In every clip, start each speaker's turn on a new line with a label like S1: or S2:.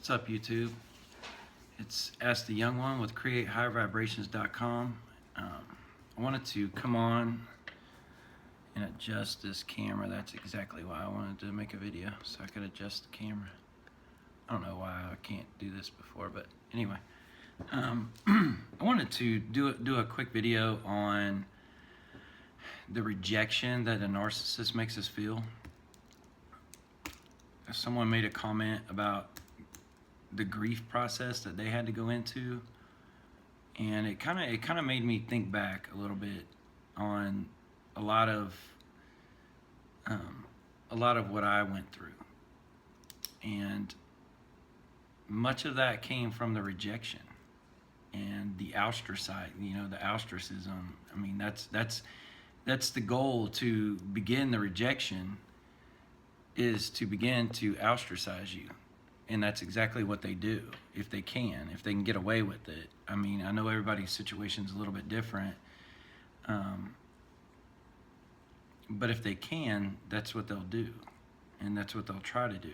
S1: What's up, YouTube? It's Ask the Young One with createhighvibrations.com. I wanted to come on and adjust this camera. That's exactly why I wanted to make a video, so I could adjust the camera. I don't know why I can't do this before, but anyway. I wanted to do a quick video on the rejection that a narcissist makes us feel. Someone made a comment about the grief process that they had to go into, and it kind of made me think back a little bit on a lot of what I went through, and much of that came from the rejection and the ostracize, the ostracism. I mean, that's the goal, to begin the rejection is to begin to ostracize you. And that's exactly what they do, if they can get away with it. I mean, I know everybody's situation's a little bit different, but if they can, that's what they'll do, and that's what they'll try to do.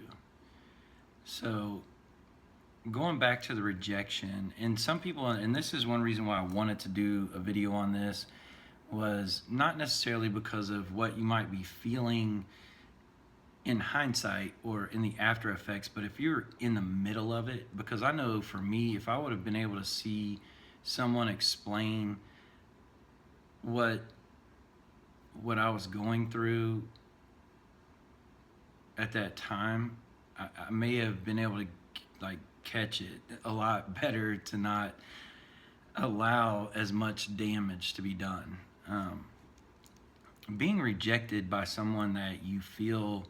S1: So going back to the rejection, and some people, and this is one reason why I wanted to do a video on this, was not necessarily because of what you might be feeling in hindsight or in the after effects, but if you're in the middle of it, because I know for me, if I would have been able to see someone explain what I was going through at that time, I may have been able to catch it a lot better, to not allow as much damage to be done. Being rejected by someone that you feel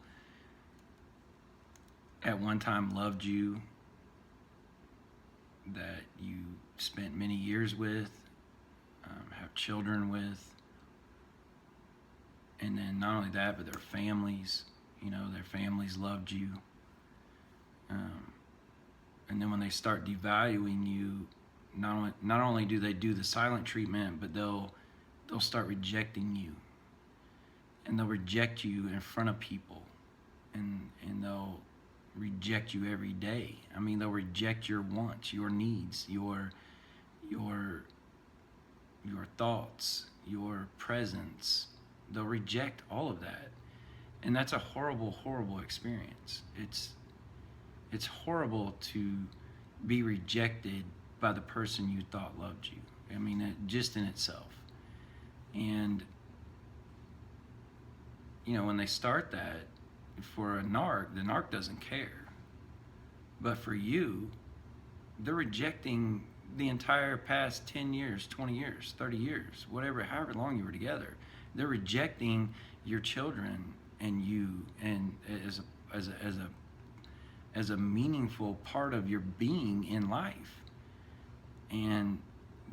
S1: at one time loved you, that you spent many years with, have children with, and then not only that, but their families, their families loved you. And then when they start devaluing you, not only do they do the silent treatment, but they'll start rejecting you. And they'll reject you in front of people, and they'll reject you every day. I mean, they'll reject your wants, your needs, your thoughts, your presence. They'll reject all of that. And that's a horrible, horrible experience. It's horrible to be rejected by the person you thought loved you. I mean, just in itself. And when they start that, for a narc, the narc doesn't care. But for you, they're rejecting the entire past 10 years, 20 years, 30 years, however long you were together. They're rejecting your children and you, and as a meaningful part of your being in life. And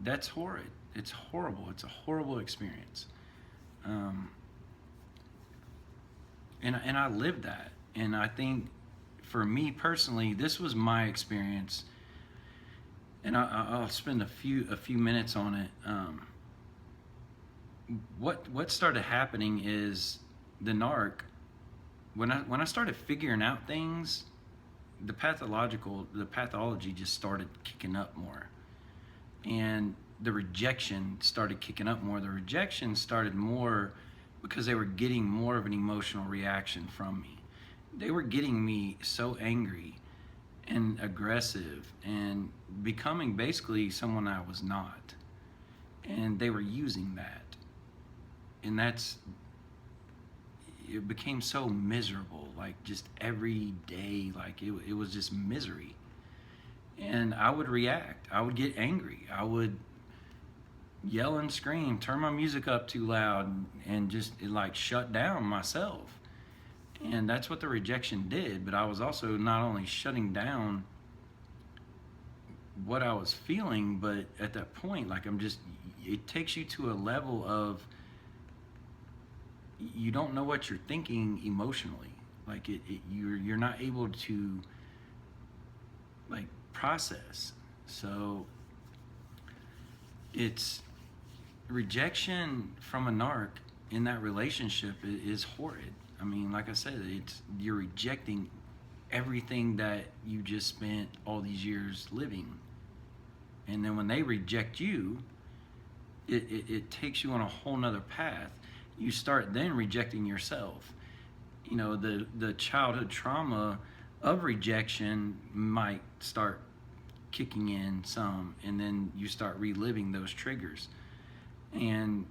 S1: that's horrid. It's horrible. It's a horrible experience. And I lived that. And I think for me personally, this was my experience. And I'll spend a few minutes on it. What started happening is the narc, when I started figuring out things, the pathology just started kicking up more. And the rejection started kicking up more. The rejection started more because they were getting more of an emotional reaction from me. They were getting me so angry and aggressive and becoming basically someone I was not. And they were using that. And it became so miserable, just every day, it was just misery. And I would react. I would get angry. I would yell and scream, turn my music up too loud, and just shut down myself. And that's what the rejection did. But I was also not only shutting down what I was feeling, but at that point, it takes you to a level of, you don't know what you're thinking emotionally. You're not able to process. So it's rejection from a narc in that relationship is horrid. I mean, like I said, you're rejecting everything that you just spent all these years living. And then when they reject you, it takes you on a whole nother path. You start then rejecting yourself. You know, the childhood trauma of rejection might start kicking in some, and then you start reliving those triggers. And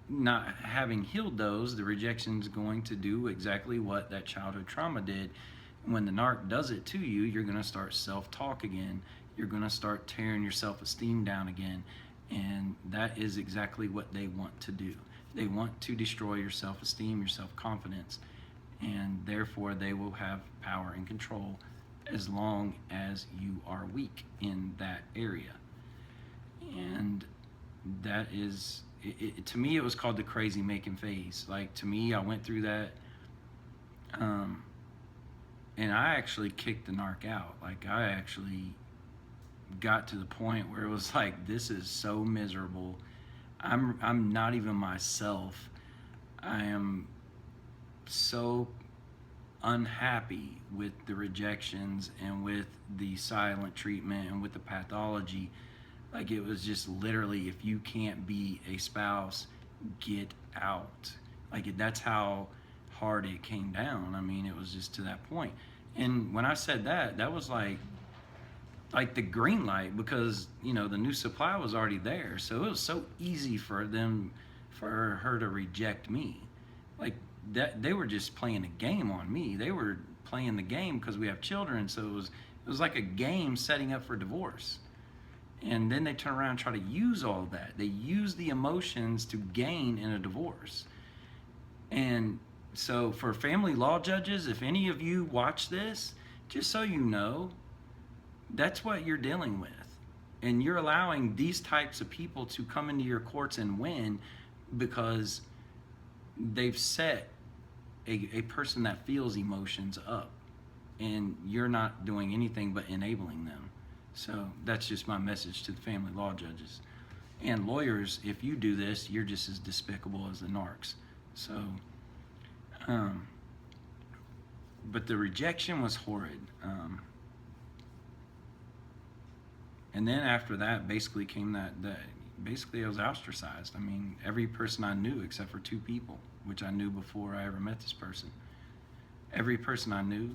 S1: not having healed those, the rejection's going to do exactly what that childhood trauma did. When the narc does it to you, you're going to start self-talk again. You're going to start tearing your self-esteem down again. And that is exactly what they want to do. They want to destroy your self-esteem, your self-confidence, and therefore they will have power and control as long as you are weak in that area. And that is, to me, it was called the crazy making phase. Like, to me, I went through that, and I actually kicked the narc out. Like, I actually got to the point where it was like, this is so miserable. I'm not even myself. I am so unhappy with the rejections and with the silent treatment and with the pathology. Like, it was just literally, if you can't be a spouse, get out. Like, that's how hard it came down. I mean, it was just to that point. And when I said that, that was like the green light, because, you know, the new supply was already there. So it was so easy for her to reject me. Like, that, they were just playing a game on me. They were playing the game because we have children. So it was like a game setting up for divorce. And then they turn around and try to use all of that. They use the emotions to gain in a divorce. And so for family law judges, if any of you watch this, just so you know, that's what you're dealing with. And you're allowing these types of people to come into your courts and win because they've set a person that feels emotions up. And you're not doing anything but enabling them. So that's just my message to the family law judges. And lawyers, if you do this, you're just as despicable as the narcs. So, but the rejection was horrid. And then after that, basically came that basically I was ostracized. I mean, every person I knew except for 2 people, which I knew before I ever met this person. Every person I knew,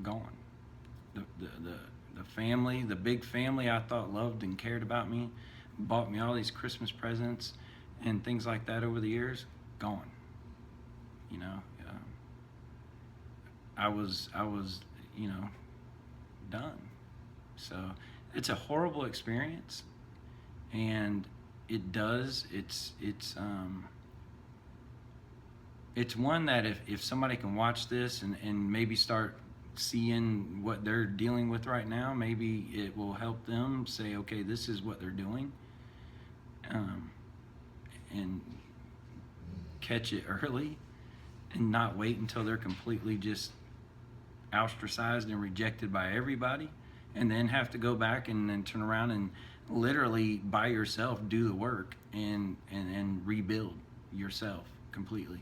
S1: gone. The family, the big family I thought loved and cared about me, bought me all these Christmas presents and things like that over the years, gone. You know, I was, you know, done. So it's a horrible experience, and it's one that if somebody can watch this and maybe start seeing what they're dealing with right now, maybe it will help them say, okay, this is what they're doing, and catch it early and not wait until they're completely just ostracized and rejected by everybody, and then have to go back and then turn around and literally by yourself do the work and rebuild yourself completely.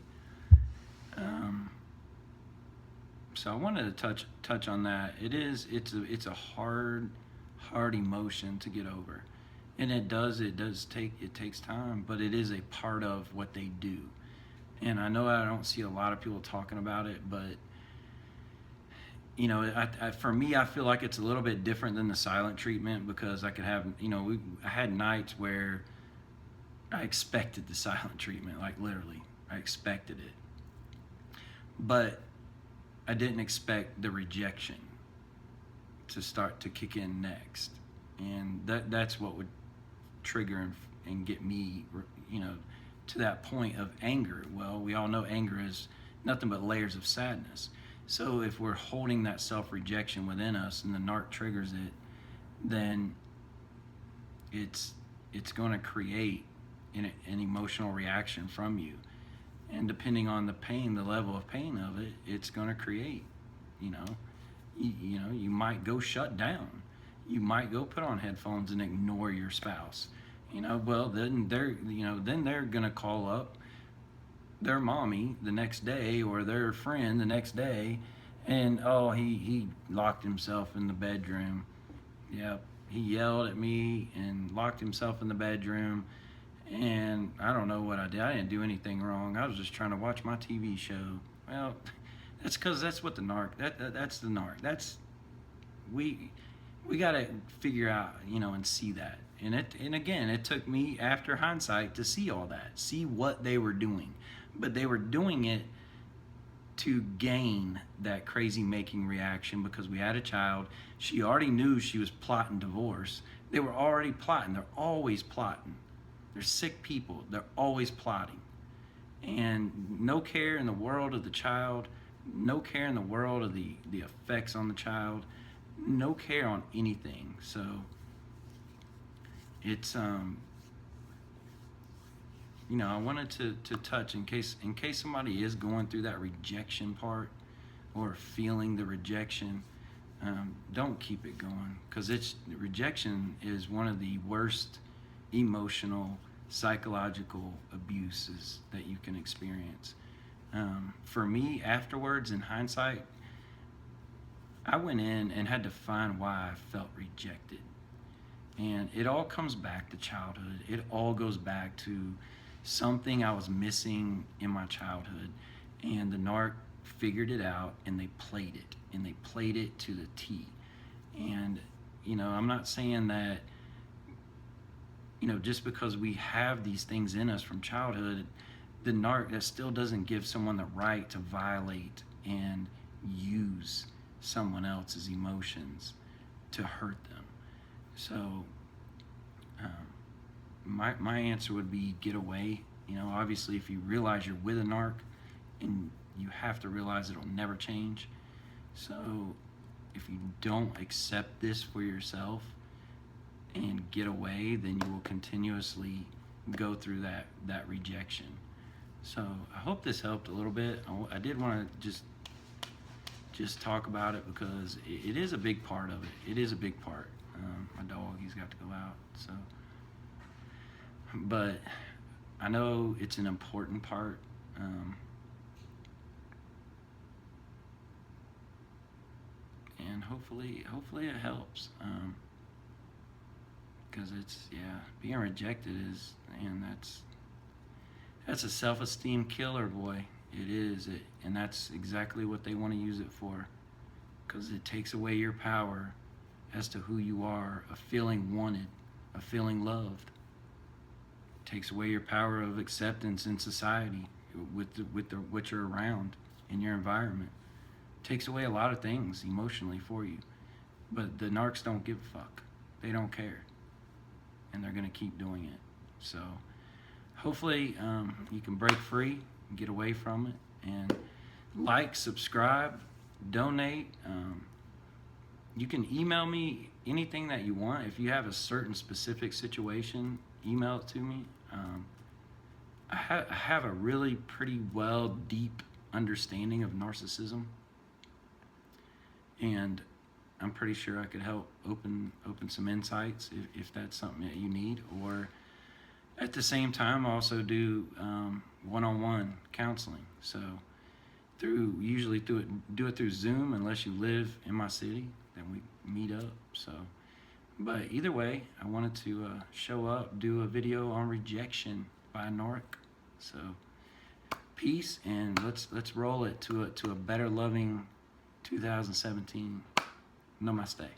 S1: So I wanted to touch on that. It's a hard emotion to get over, and it takes time, but it is a part of what they do. And I know I don't see a lot of people talking about it, but you know, for me, I feel like it's a little bit different than the silent treatment, because I could have, you know, I had nights where I expected the silent treatment, like literally, I expected it, but I didn't expect the rejection to start to kick in next, and that's what would trigger and get me, you know, to that point of anger. Well, we all know anger is nothing but layers of sadness. So if we're holding that self-rejection within us and the narc triggers it, then it's going to create an emotional reaction from you. And depending on the pain, the level of pain of it, it's going to create, you know, you might go shut down. You might go put on headphones and ignore your spouse. You know, well, then they're going to call up their mommy the next day or their friend the next day And oh, he locked himself in the bedroom. Yep, he yelled at me and locked himself in the bedroom. And I don't know what I did. I didn't do anything wrong. I was just trying to watch my TV show. Well, that's because that's what the narc. That's the narc. That's we got to figure out, and see that. And again, it took me after hindsight to see all that, see what they were doing, but they were doing it to gain that crazy making reaction because we had a child. She already knew she was plotting divorce. They were already plotting. They're always plotting. They're sick people. They're always plotting. And no care in the world of the child, no care in the world of the effects on the child, no care on anything. So it's I wanted to touch in case somebody is going through that rejection part or feeling the rejection. Don't keep it going, because rejection is one of the worst emotional, psychological abuses that you can experience. For me, afterwards, in hindsight, I went in and had to find why I felt rejected. And it all comes back to childhood. It all goes back to something I was missing in my childhood. And the narc figured it out, and they played it. And they played it to the T. And, I'm not saying that, just because we have these things in us from childhood, the narc, that still doesn't give someone the right to violate and use someone else's emotions to hurt them. So my answer would be get away. Obviously, if you realize you're with a narc, and you have to realize it'll never change. So if you don't accept this for yourself and get away, then you will continuously go through that rejection. So I hope this helped a little bit. I did want to just talk about it because it is a big part of it. It is a big part. My dog, he's got to go out. So, but I know it's an important part. And hopefully it helps. Because being rejected is, man, that's a self-esteem killer, boy. It is, and that's exactly what they want to use it for, because it takes away your power as to who you are, of feeling wanted, of feeling loved. It takes away your power of acceptance in society with what you're around in your environment. It takes away a lot of things emotionally for you, but the narcs don't give a fuck. They don't care, and they're gonna keep doing it. So hopefully you can break free, get away from it, and subscribe, donate. You can email me anything that you want. If you have a certain specific situation, email it to me. I have a really pretty deep understanding of narcissism, and I'm pretty sure I could help open some insights if that's something that you need. Or at the same time, I also do one-on-one counseling. So usually do it through Zoom, unless you live in my city, then we meet up. So, but either way, I wanted to show up, do a video on rejection by a narc. So peace, and let's roll it to a better loving 2017. Namaste.